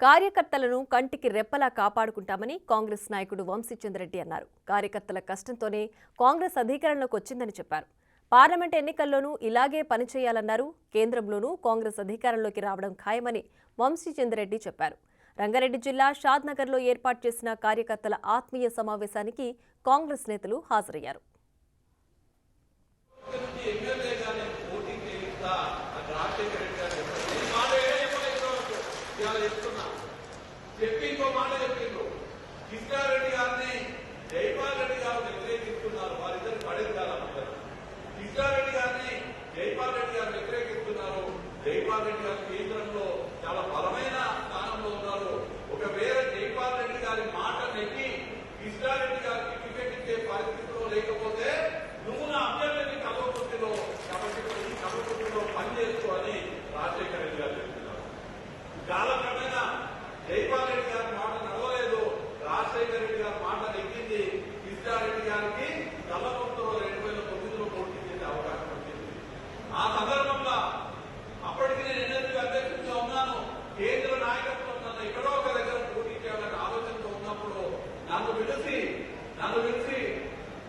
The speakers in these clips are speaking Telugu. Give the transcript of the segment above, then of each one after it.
కార్యకర్తలను కంటికి రెప్పలా కాపాడుకుంటామని కాంగ్రెస్ నాయకుడు వంశీచంద్రెడ్డి అన్నారు. కార్యకర్తల కష్టంతోనే కాంగ్రెస్ అధికారంలోకి వచ్చిందని చెప్పారు. పార్లమెంట్ ఎన్నికల్లోనూ ఇలాగే పనిచేయాలన్నారు. కేంద్రంలోనూ కాంగ్రెస్ అధికారంలోకి రావడం ఖాయమని వంశీచంద్రెడ్డి చెప్పారు. రంగారెడ్డి జిల్లా షాద్నగర్లో ఏర్పాటు చేసిన కార్యకర్తల ఆత్మీయ సమావేశానికి కాంగ్రెస్ నేతలు హాజరయ్యారు. కిష్టారెడ్డి గారిని జైపాల్ రెడ్డి గారు వ్యతిరేకిస్తున్నారు. వారిద్దరు పడేది కాదు. కిష్టారెడ్డి గారిని జైపాల్ రెడ్డి గారు వ్యతిరేకిస్తున్నారు. జైపాల్ రెడ్డి గారు కేంద్రంలో చాలా బలమైన స్థానంలో ఉన్నారు. ఒకవేళ జైపాల్ రెడ్డి గారి మాట నెట్టి కిష్టారెడ్డి గారికి టికెట్ ఇచ్చే పరిస్థితిలో లేకపోతే నువ్వు నా అభ్యర్థిని కల్వకుర్తిలో పనిచేసుకోవాలని రాజశేఖర రెడ్డి గారు చెప్తున్నారు. కాలక్రమేణా జైపాల్ రెడ్డి గారి మాట నడవలేదు. రాజశేఖర రెడ్డి గారి మాట నెగ్గింది. కిష్టారెడ్డి గారికి కల్వకుర్తిలో 2009లో పోటీ చేసే అవకాశం వచ్చింది. ఆ సందర్భంలో అప్పటికి నేను ఎన్ఎస్పీ అధ్యక్షుడిగా ఉన్నాను. కేంద్ర నాయకత్వం నన్ను ఎక్కడో ఒక దగ్గర పోటీ చేయాలని ఆలోచనతో ఉన్నప్పుడు నన్ను పిలిచి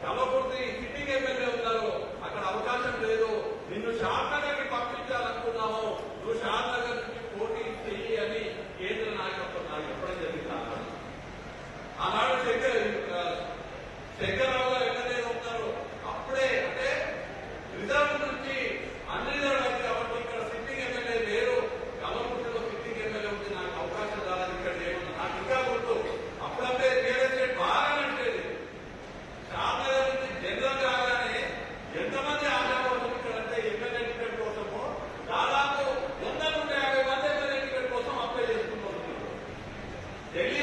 కల్వకుర్తి సిట్టింగ్ ఎమ్మెల్యే ఉన్నారు, అక్కడ అవకాశం లేదు, నిన్ను షాద్నగర్కి పంపించాలనుకున్నాము, నువ్వు షాద్నగర్ నుంచి పోటీ చెయ్యి అని కేంద్ర నాయకత్వం నాకు చెప్పడం జరిగింది. ఆనాడు శంకర్రావు గారు ఎమ్మెల్యే ఉన్నారు. అప్పుడే అంటే రిజర్వ్ నుంచి అన్రిజర్వ్ అయితే కాబట్టి ఇక్కడ సిట్టింగ్ ఎమ్మెల్యే లేరు. కల్వకుర్తిలో సిట్టింగ్ ఎమ్మెల్యే ఉంది, నాకు అవకాశం రాలేదు ఇక్కడ ఏమన్నా నాకు ఇంకా గుర్తు. అప్పుడంటే రియల్ ఎస్టేట్ బాగా నడిచేది. షాద్నగర్ నుంచి జనరల్ కాగానే ఎంతమంది ఆశావాదులు ఇక్కడ అంటే ఎమ్మెల్యే టికెట్ కోసము దాదాపు 100-150 మంది ఎమ్మెల్యే టికెట్ కోసం అప్లై చేసుకుంటూ ఢిల్లీ